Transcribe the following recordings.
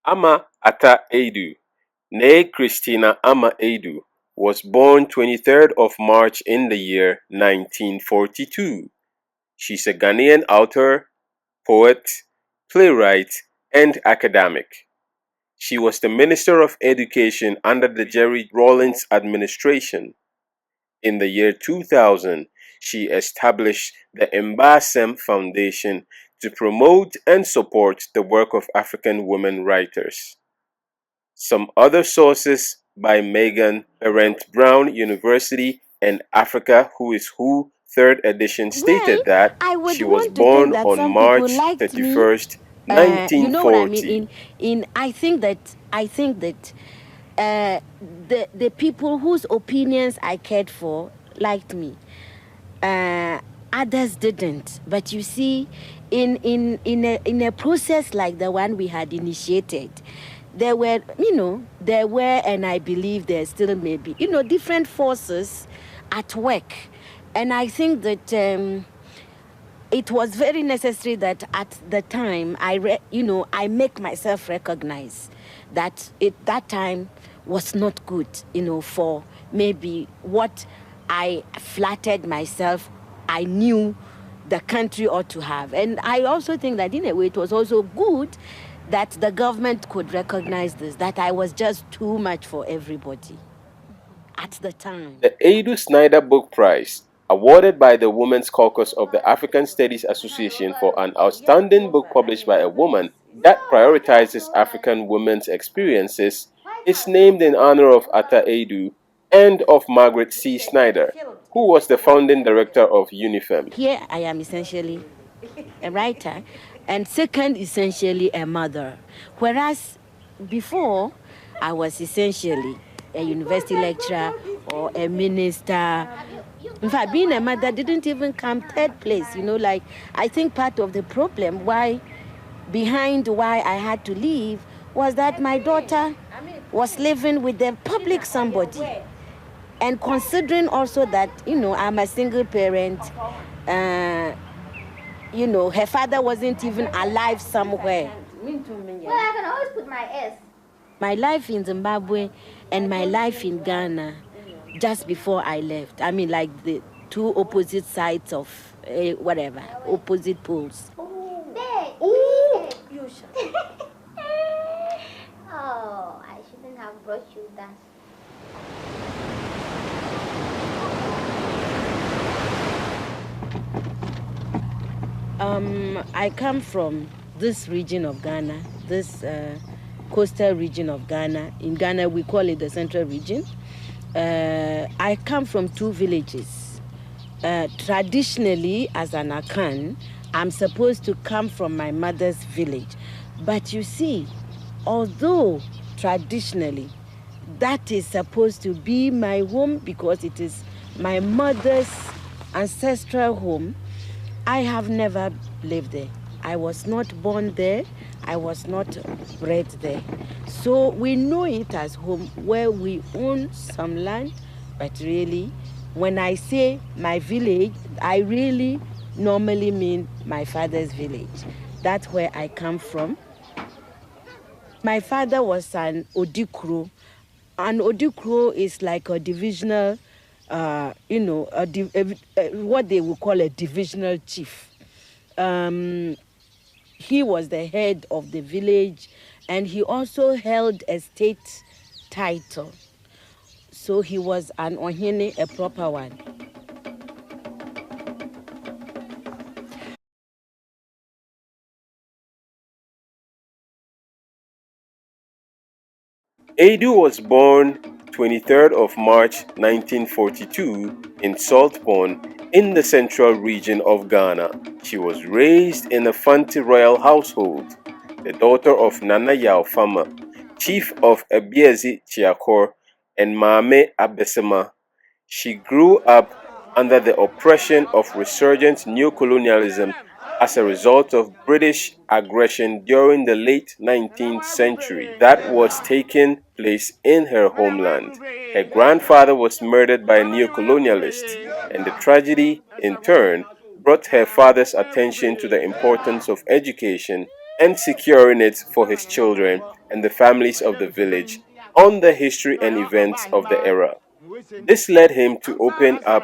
Ama Ata Aidoo, née Christina Ama Aidoo, was born 23rd of March in the year 1942. She's a Ghanaian author, poet, playwright, and academic. She was the Minister of Education under the Jerry Rawlings administration. In the year 2000, she established the Mbaasem Foundation to promote and support the work of African women writers. Some other sources by Megan Parent Brown University and Africa Who is Who 3rd edition stated that she was born on March 31st, You know what I mean? 1940. I think that the people whose opinions I cared for liked me. Others didn't. But you see, in a process like the one we had initiated, there were, and I believe there still may be, different forces at work. And I think that it was very necessary that at the time I make myself recognize that that time was not good, for maybe what I flattered myself I knew the country ought to have. And I also think that in a way it was also good that the government could recognize this, that I was just too much for everybody at the time. The Aidoo Schneider Book Prize, awarded by the Women's Caucus of the African Studies Association for an outstanding book published by a woman that prioritizes African women's experiences, is named in honor of Ata Aidoo and of Margaret C. Schneider, who was the founding director of UNIFEM. Here I am essentially a writer, and second, essentially a mother. Whereas before, I was essentially a university lecturer or a minister. In fact, being a mother didn't even come third place. I think part of the problem behind why I had to leave was that my daughter was living with a public somebody. And considering also that, I'm a single parent, her father wasn't even alive somewhere. Well, I can always put my S. My life in Zimbabwe and my life in Ghana just before I left. I mean, like the two opposite sides of opposite poles. Oh, you should. Oh, I shouldn't have brought you that. I come from this region of Ghana, this coastal region of Ghana. In Ghana, we call it the Central Region. I come from two villages. Traditionally, as an Akan, I'm supposed to come from my mother's village. But you see, although traditionally that is supposed to be my home because it is my mother's ancestral home, I have never lived there. I was not born there. I was not bred there. So we know it as home where we own some land, but really, when I say my village, I really normally mean my father's village. That's where I come from. My father was an Odikro. An Odikro is like a divisional, what they would call a divisional chief. He was the head of the village, and he also held a state title. So he was an Ohene, a proper one. Aidoo was born 23rd of March 1942 in Saltpond in the central region of Ghana. She was raised in a Fanti royal household, the daughter of Nana Yaofama, chief of Ebiezi Chiakor, and Maame Abesema. She grew up under the oppression of resurgent neocolonialism as a result of British aggression during the late 19th century that was taking place in her homeland. Her grandfather was murdered by a neo-colonialist, and the tragedy, in turn, brought her father's attention to the importance of education and securing it for his children and the families of the village on the history and events of the era. This led him to open up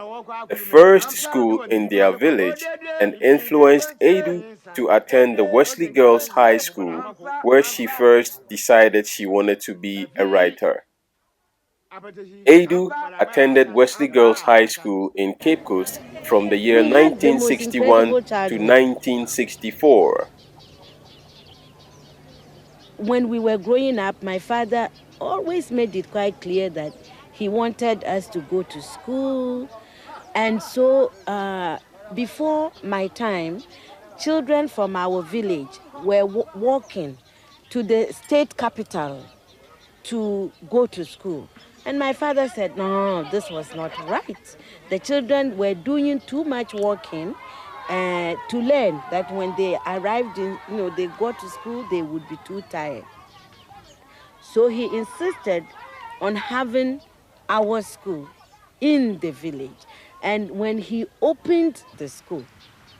the first school in their village and influenced Aidoo to attend the Wesley Girls High School, where she first decided she wanted to be a writer. Aidoo attended Wesley Girls High School in Cape Coast from the year We had the most 1961 incredible to childhood. 1964. When we were growing up, my father always made it quite clear that he wanted us to go to school. And so before my time, children from our village were walking to the state capital to go to school. And my father said, no, this was not right. The children were doing too much walking to learn that when they arrived in, they got to school, they would be too tired. So he insisted on having our school in the village. And when he opened the school,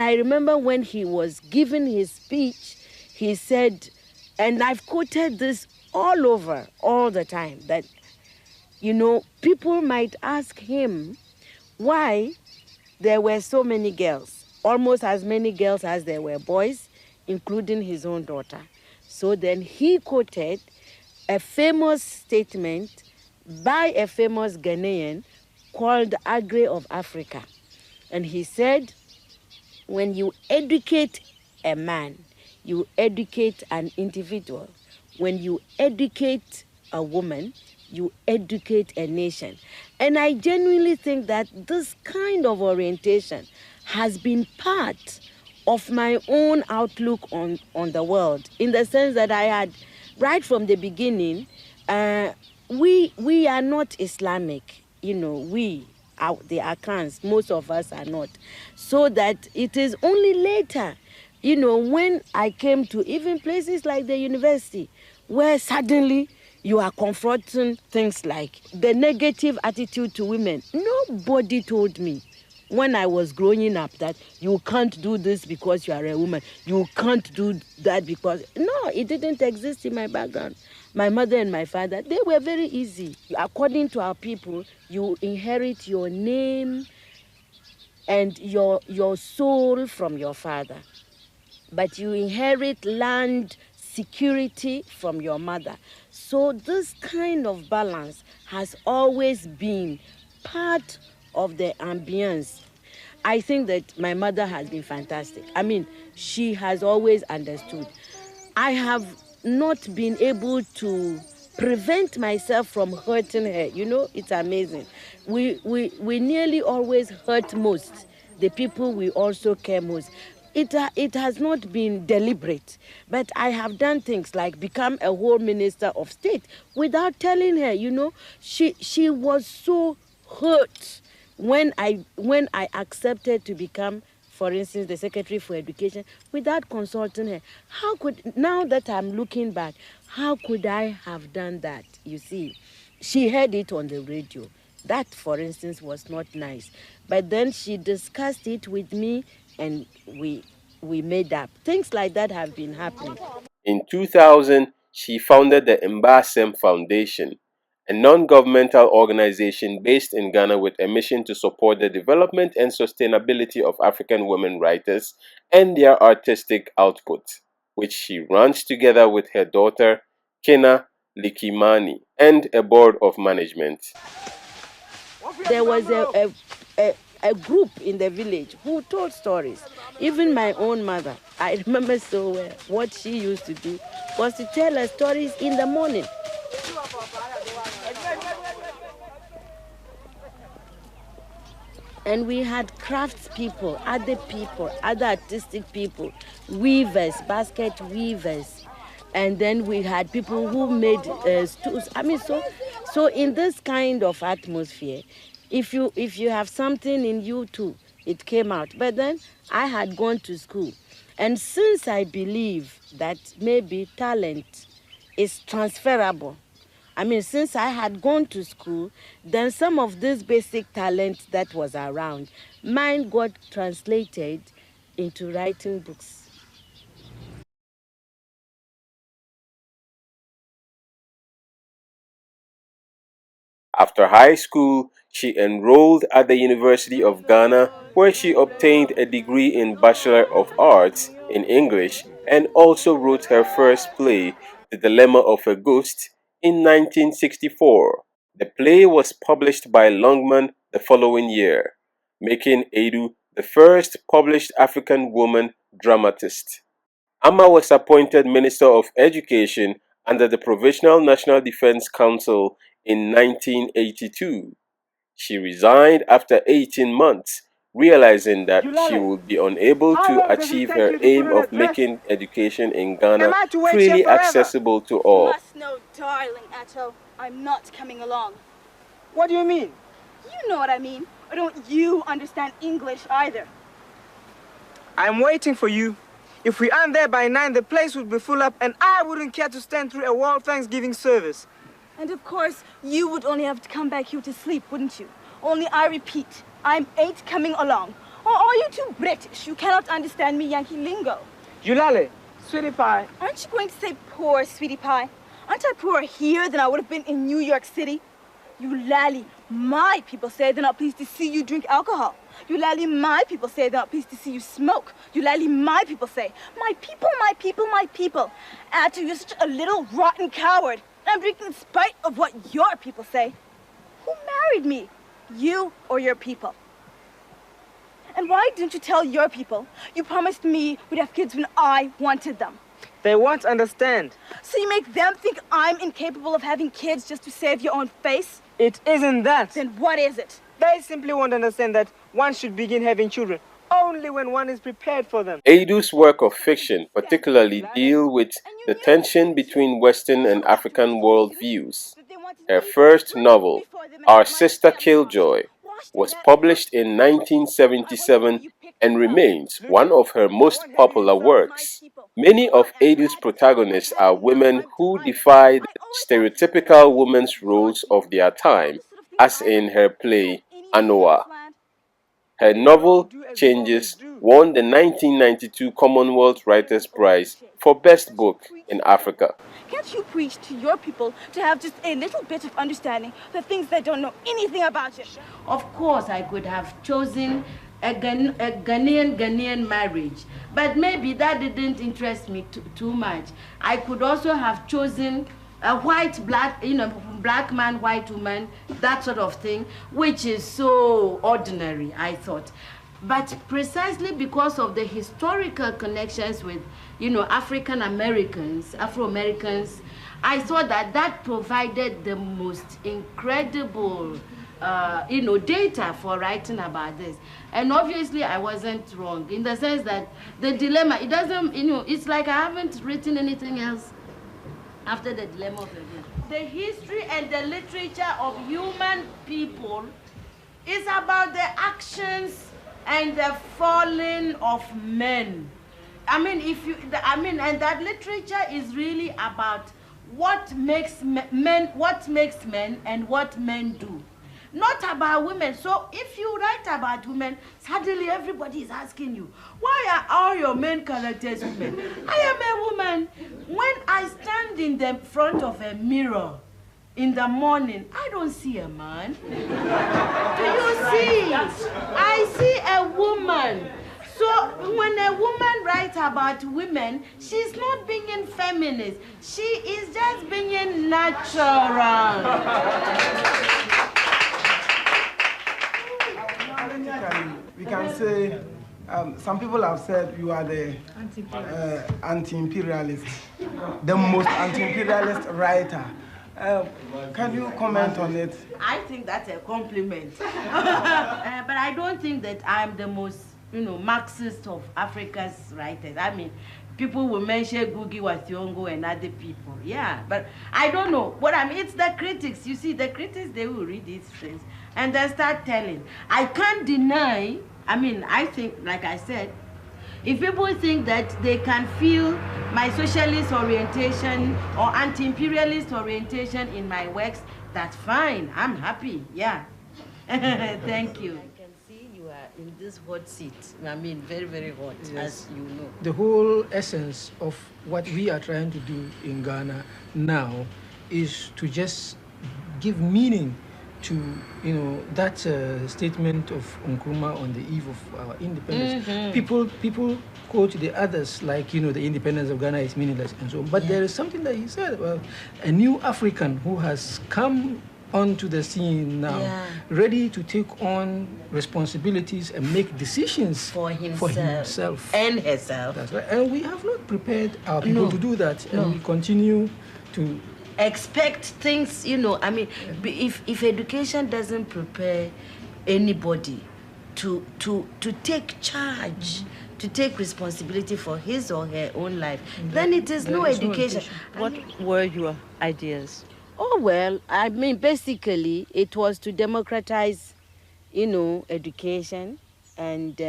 I remember when he was giving his speech, he said, and I've quoted this all over, all the time, that, people might ask him why there were so many girls, almost as many girls as there were boys, including his own daughter. So then he quoted a famous statement by a famous Ghanaian called Agre of Africa. And he said, when you educate a man, you educate an individual. When you educate a woman, you educate a nation. And I genuinely think that this kind of orientation has been part of my own outlook on the world, in the sense that I had, right from the beginning, we are not Islamic, the Akans, most of us are not. So that it is only later, when I came to even places like the university, where suddenly you are confronting things like the negative attitude to women. Nobody told me when I was growing up that you can't do this because you are a woman. You can't do that because... No, it didn't exist in my background. My mother and my father, they were very easy. According to our people, you inherit your name and your soul from your father. But you inherit land, security from your mother. So this kind of balance has always been part of the ambience. I think that my mother has been fantastic. I mean, she has always understood. I have not been able to prevent myself from hurting her. It's amazing. We nearly always hurt most the people we also care most. It has not been deliberate, but I have done things like become a whole minister of state without telling her. She was so hurt when I accepted to become, for instance, the Secretary for Education without consulting her. Now that I'm looking back, how could I have done that? You see, she heard it on the radio. That, for instance, was not nice. But then she discussed it with me and we made up. Things like that have been happening. In 2000, she founded the Mbaasem Foundation, a non-governmental organization based in Ghana with a mission to support the development and sustainability of African women writers and their artistic output, which she runs together with her daughter, Kena Likimani, and a board of management. There was a group in the village who told stories. Even my own mother, I remember so well, what she used to do was to tell her stories in the morning. And we had crafts people, other artistic people, weavers, basket weavers. And then we had people who made stools. I mean, so in this kind of atmosphere, if you have something in you too, it came out. But then I had gone to school. And since I believe that maybe talent is transferable, I mean, since I had gone to school, then some of this basic talent that was around, mine got translated into writing books. After high school, she enrolled at the University of Ghana, where she obtained a degree in Bachelor of Arts in English and also wrote her first play, The Dilemma of a Ghost, in 1964. The play was published by Longman the following year, making Aidoo the first published African woman dramatist. Ama was appointed Minister of Education under the Provisional National Defense Council in 1982. She resigned after 18 months, realizing that she would be unable to achieve her aim of making education in Ghana freely accessible to all. You must know, darling Atto, I'm not coming along. What do you mean? You know what I mean. Or don't you understand English either? I'm waiting for you. If we aren't there by 9, the place would be full up, and I wouldn't care to stand through a World Thanksgiving service. And of course, you would only have to come back here to sleep, wouldn't you? Only I repeat, I ain't coming along. Or are you too British? You cannot understand me Yankee lingo. Julale, sweetie pie. Aren't you going to say poor, sweetie pie? Aren't I poorer here than I would have been in New York City? You lally, my people say they're not pleased to see you drink alcohol. You lally, my people say they're not pleased to see you smoke. You lally, my people say, my people, my people, my people. Atto, you're such a little rotten coward. I'm drinking in spite of what your people say. Who married me? You or your people? And why didn't you tell your people? You promised me we'd have kids when I wanted them. They won't understand. So you make them think I'm incapable of having kids just to save your own face? It isn't that. Then what is it? They simply won't understand that one should begin having children only when one is prepared for them. Aidoo's work of fiction particularly deal with the tension between Western and African worldviews. Her first novel, Our Sister Killjoy, was published in 1977 and remains one of her most popular works. Many of Aidoo's protagonists are women who defy the stereotypical women's roles of their time, as in her play Anowa. Her novel, Changes, won the 1992 Commonwealth Writers Prize for Best Book in Africa. Can't you preach to your people to have just a little bit of understanding the things they don't know anything about it? Of course, I could have chosen a Ghanaian marriage, but maybe that didn't interest me too much. I could also have chosen a black man, white woman, that sort of thing, which is so ordinary, I thought. But precisely because of the historical connections with, African Americans, Afro-Americans, I thought that provided the most incredible, data for writing about this. And obviously I wasn't wrong in the sense that the dilemma, it doesn't, it's like I haven't written anything else after the dilemma of the day. The history and the literature of human people is about the actions and the falling of men. And that literature is really about what makes men and what men do. Not about women. So if you write about women, suddenly everybody is asking you, why are all your main characters women? I am a woman. When I stand in the front of a mirror in the morning, I don't see a man. Do you see? I see a woman. So when a woman writes about women, she's not being feminist. She is just being natural. We can say, some people have said you are the anti-imperialist, the most anti-imperialist writer. Can you comment on it? I think that's a compliment. But I don't think that I'm the most, Marxist of Africa's writers. I mean, people will mention Gugi Wathiongo and other people. Yeah, but I don't know. It's the critics. You see, the critics, they will read these things and they start telling. I can't deny, I think, like I said, If people think that they can feel my socialist orientation or anti-imperialist orientation in my works, that's fine. I'm happy. Yeah. Thank you. I can see you are in this hot seat. I mean, very, very hot, Yes. as you know. The whole essence of what we are trying to do in Ghana now is to just give meaning to that statement of Nkrumah on the eve of our independence. People quote the others like the independence of Ghana is meaningless and so on. But there is something that he said about a new African who has come onto the scene now, ready to take on responsibilities and make decisions for himself and herself. That's right. And we have not prepared our people to do that, and we continue to expect things. I mean, if education doesn't prepare anybody to take charge, to take responsibility for his or her own life, then it is no education. What were your ideas? Oh, well, I mean, basically, it was to democratize, education and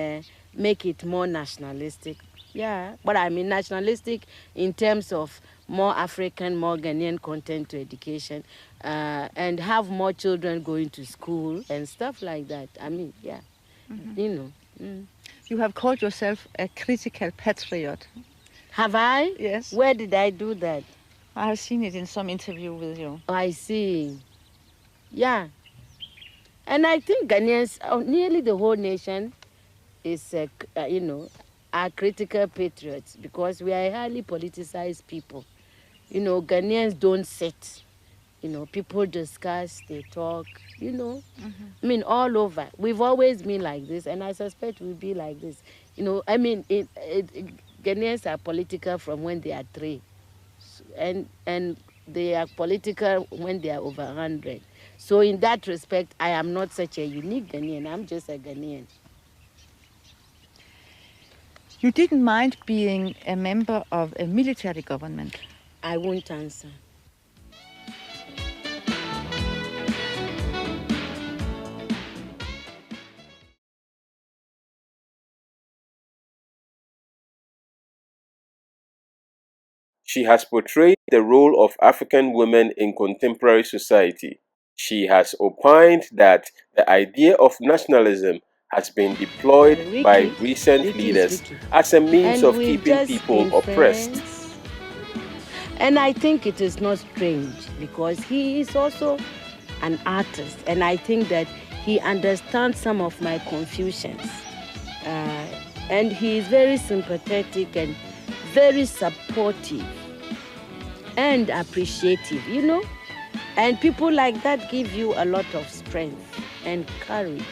make it more nationalistic. Yeah, but I mean nationalistic in terms of more African, more Ghanaian content to education, and have more children going to school and stuff like that. I mean, yeah, You have called yourself a critical patriot. Have I? Yes. Where did I do that? I have seen it in some interview with you. Oh, I see. Yeah. And I think Ghanaians, nearly the whole nation, is, are critical patriots because we are highly politicized people. Ghanaians don't sit. People discuss, they talk, I mean, all over. We've always been like this, and I suspect we'll be like this. I mean, Ghanaians are political from when they are 3. And they are political when they are over 100. So in that respect, I am not such a unique Ghanaian. I'm just a Ghanaian. You didn't mind being a member of a military government? I won't answer. She has portrayed the role of African women in contemporary society. She has opined that the idea of nationalism has been deployed by recent leaders as a means of keeping people oppressed. And I think it is not strange because he is also an artist, and I think that he understands some of my confusions. And he is very sympathetic and very supportive and appreciative, And people like that give you a lot of strength and courage.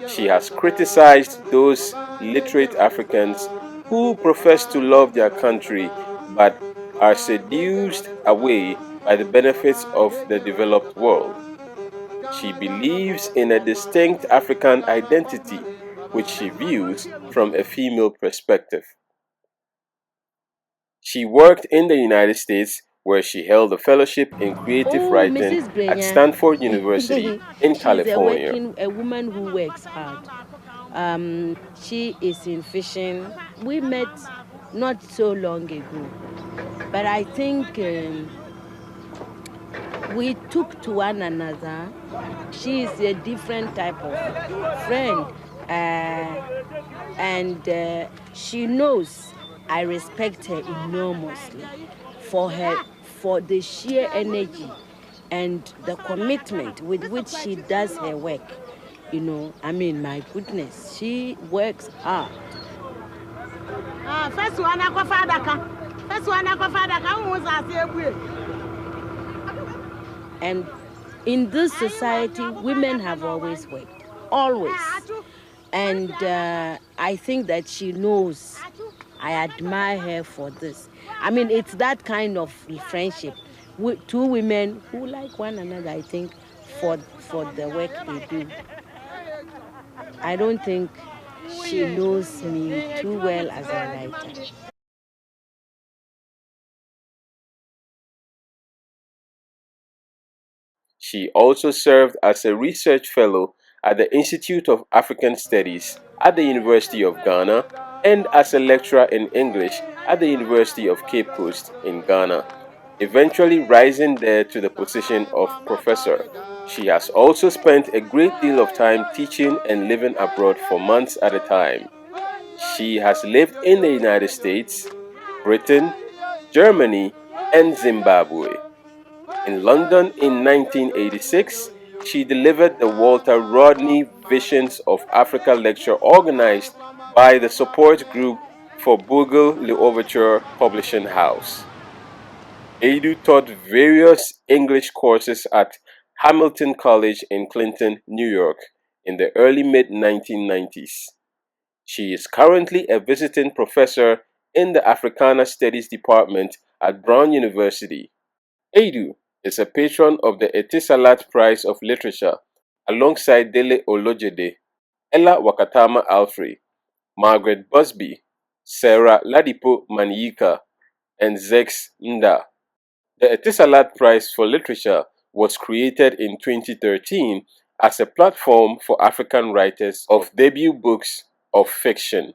She has criticized those literate Africans who profess to love their country but are seduced away by the benefits of the developed world. She believes in a distinct African identity, which she views from a female perspective. She worked in the United States, where she held a fellowship in creative writing at Stanford University in California. She's a woman who works hard. She is in fishing. We met not so long ago, but I think we took to one another. She is a different type of friend, and she knows I respect her enormously for the sheer energy and the commitment with which she does her work. I mean, my goodness, she works hard. First one, and in this society, women have always worked, always. And I think that she knows I admire her for this. I mean, it's that kind of friendship. Two women who like one another, I think, for the work they do. I don't think she knows me too well as a writer. She also served as a research fellow at the Institute of African Studies at the University of Ghana and as a lecturer in English at the University of Cape Coast in Ghana, eventually rising there to the position of professor. She has also spent a great deal of time teaching and living abroad for months at a time. She has lived in the United States, Britain, Germany, and Zimbabwe. In London in 1986, she delivered the Walter Rodney Visions of Africa lecture organized by the support group for Bogle Le Overture Publishing House. Aidoo taught various English courses at Hamilton College in Clinton, New York in the early mid-1990s. She is currently a visiting professor in the Africana Studies Department at Brown University. Aidoo is a patron of the Etisalat Prize of Literature alongside Dele Olojede, Ella Wakatama Alfrey, Margaret Busby, Sarah Ladipo Manyika, and Zex Nda. The Etisalat Prize for Literature was created in 2013 as a platform for African writers of debut books of fiction.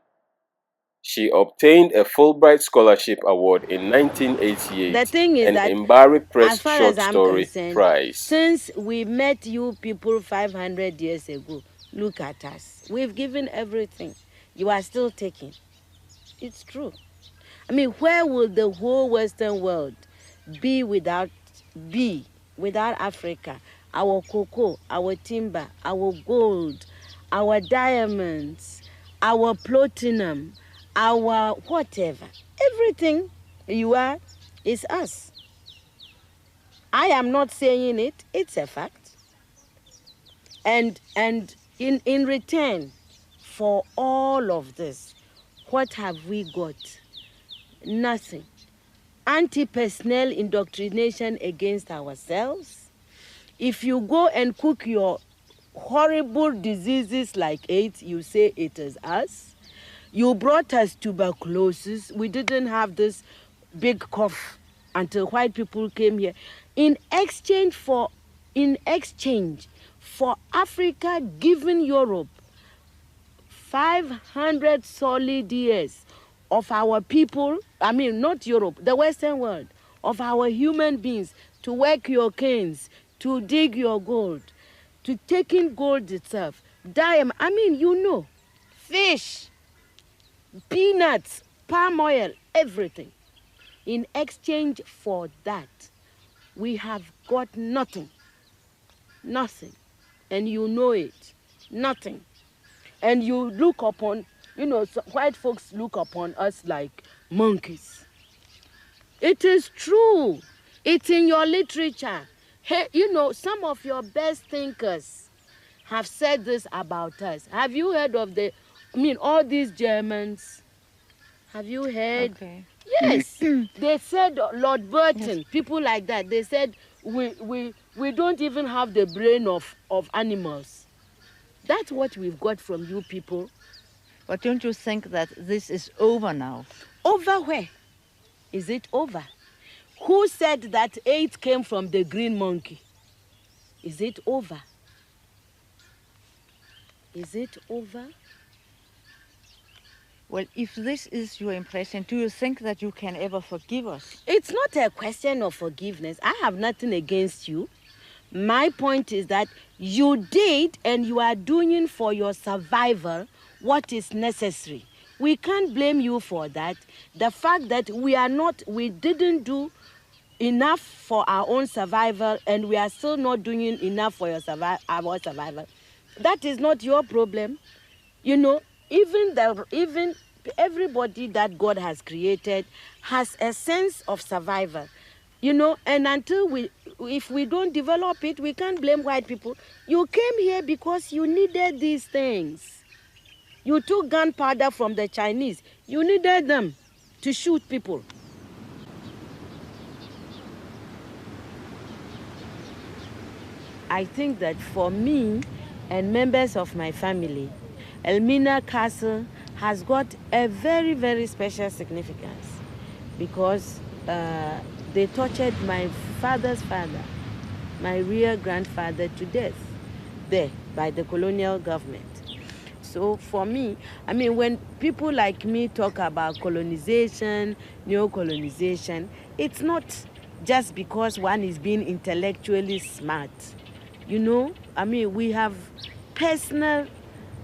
She obtained a Fulbright Scholarship Award in 1988 The thing is and that, Mbari Press as far Short as I'm Story concerned, Prize. since we met you people 500 years ago, look at us. We've given everything. You are still taking. It's true. I mean, where would the whole Western world be without Africa? Our cocoa, our timber, our gold, our diamonds, our platinum, our whatever. Everything you are is us. I am not saying it, it's a fact. And in return for all of this, what have we got? Nothing. Anti-personnel indoctrination against ourselves. If you go and cook your horrible diseases like AIDS, you say it is us. You brought us tuberculosis. We didn't have this big cough until white people came here. In exchange for Africa giving Europe 500 solid years of our people, I mean not Europe, the Western world, of our human beings to work your canes, to dig your gold, to take in gold itself, diamond, I mean, you know, fish, peanuts, palm oil, everything. In exchange for that, we have got nothing. Nothing. And you know it. Nothing. And you look upon, you know, white folks look upon us like monkeys. It is true. It's in your literature. Hey, you know, some of your best thinkers have said this about us. Have you heard of all these Germans? Have you heard? Okay. Yes. They said, Lord Burton, yes. People like that, they said, we don't even have the brain of animals. That's what we've got from you people. But don't you think that this is over now? Over where? Is it over? Who said that AIDS came from the green monkey? Is it over? Is it over? Well, if this is your impression, do you think that you can ever forgive us? It's not a question of forgiveness. I have nothing against you. My point is that you did and you are doing for your survival what is necessary. We can't blame you for that. The fact that we didn't do enough for our own survival and we are still not doing enough for our survival, that is not your problem. You know, even everybody that God has created has a sense of survival. You know, and if we don't develop it, we can't blame white people. You came here because you needed these things. You took gunpowder from the Chinese. You needed them to shoot people. I think that for me and members of my family, Elmina Castle has got a very, very special significance because they tortured my father's father my real grandfather to death there by the colonial government. So for me, I mean, when people like me talk about colonization, neo-colonization, it's not just because one is being intellectually smart. You know, I mean, we have personal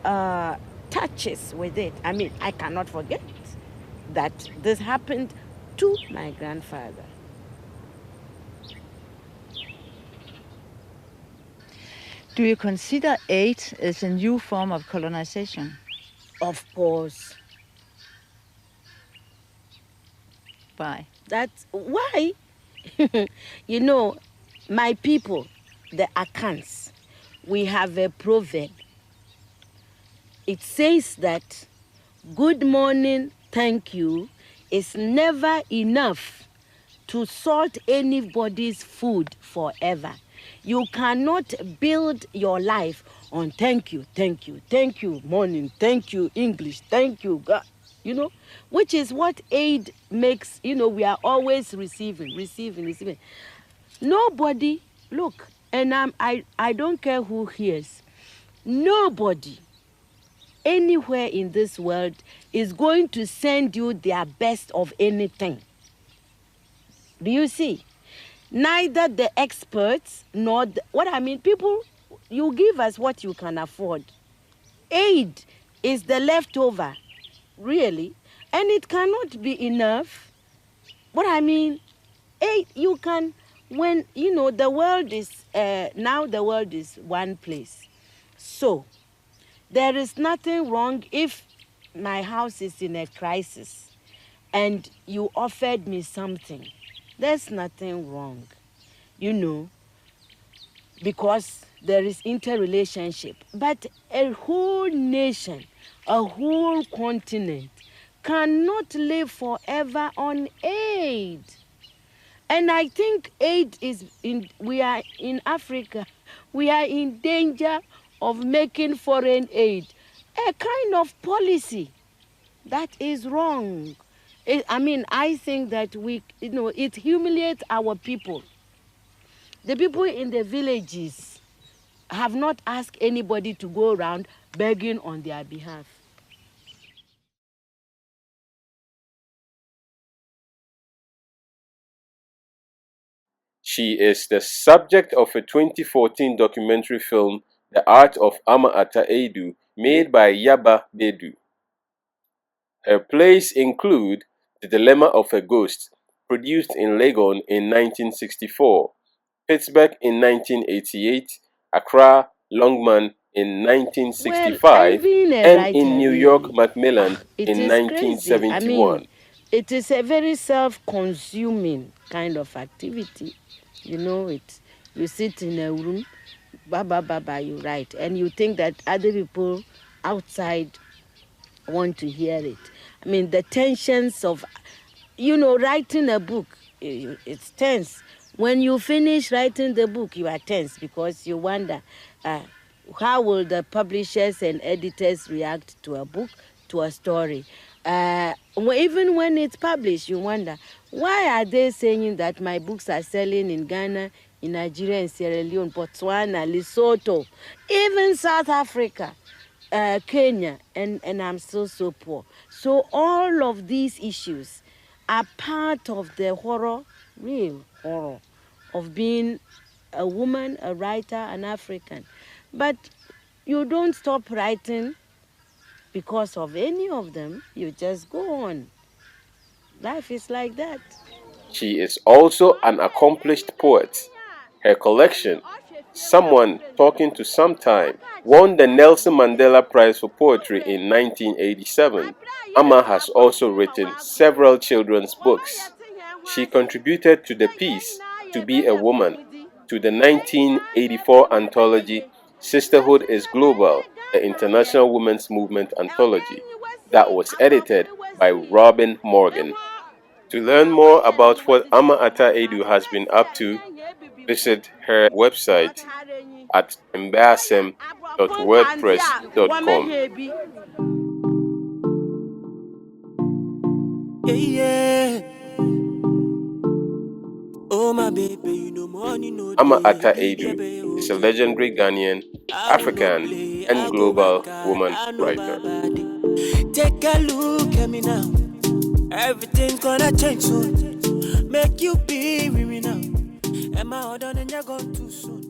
touches with it. I mean, I cannot forget that this happened to my grandfather. Do you consider aid as a new form of colonization? Of course. Why? That's why. You know, my people, the Akans, we have a proverb. It says that good morning, thank you is never enough to salt anybody's food forever. You cannot build your life on thank you, morning, thank you, English, thank you, God. You know, which is what aid makes. You know, we are always receiving. Nobody, look, and I don't care who hears, nobody anywhere in this world is going to send you their best of anything. Do you see? Neither the experts nor what I mean, people, you give us what you can afford. Aid is the leftover, really, and it cannot be enough. What I mean, aid, you can, when, you know, the world is, now the world is one place. So, there is nothing wrong if my house is in a crisis and you offered me something. There's nothing wrong, you know, because there is interrelationship. But a whole nation, a whole continent cannot live forever on aid. And I think aid is we are in Africa, we are in danger of making foreign aid a kind of policy that is wrong. I mean, I think that we, you know, it humiliates our people. The people in the villages have not asked anybody to go around begging on their behalf. She is the subject of a 2014 documentary film, The Art of Ama Ata Aidoo, made by Yaba Bedu. Her plays include The Dilemma of a Ghost, produced in Legon in 1964, Pittsburgh in 1988, Accra, Longman in 1965, and in New York, Macmillan in 1971. I mean, it is a very self-consuming kind of activity. You know, you sit in a room, you write, and you think that other people outside want to hear it. I mean, the tensions of, you know, writing a book, it's tense. When you finish writing the book, you are tense because you wonder, how will the publishers and editors react to a book, to a story? Even when it's published, you wonder, why are they saying that my books are selling in Ghana, in Nigeria, in Sierra Leone, Botswana, Lesotho, even South Africa? Kenya, and I'm still so poor. So all of these issues are part of the horror, real horror, of being a woman, a writer, an African. But you don't stop writing because of any of them. You just go on. Life is like that. She is also an accomplished poet. Her collection, Someone Talking to Sometime, won the Nelson Mandela Prize for Poetry in 1987. Ama has also written several children's books. She contributed to the piece To Be a Woman, to the 1984 anthology Sisterhood is Global, the International Women's Movement anthology, that was edited by Robin Morgan. To learn more about what Ama Ata Aidoo has been up to, visit her website at mbaasem.wordpress.com. Yeah, yeah. Oh, my Ama Ata Aidoo is a legendary Ghanaian, African, and global woman writer. Take a look at me now. Everything's gonna change soon. Make you be with me now. Am I done and you're gone too soon?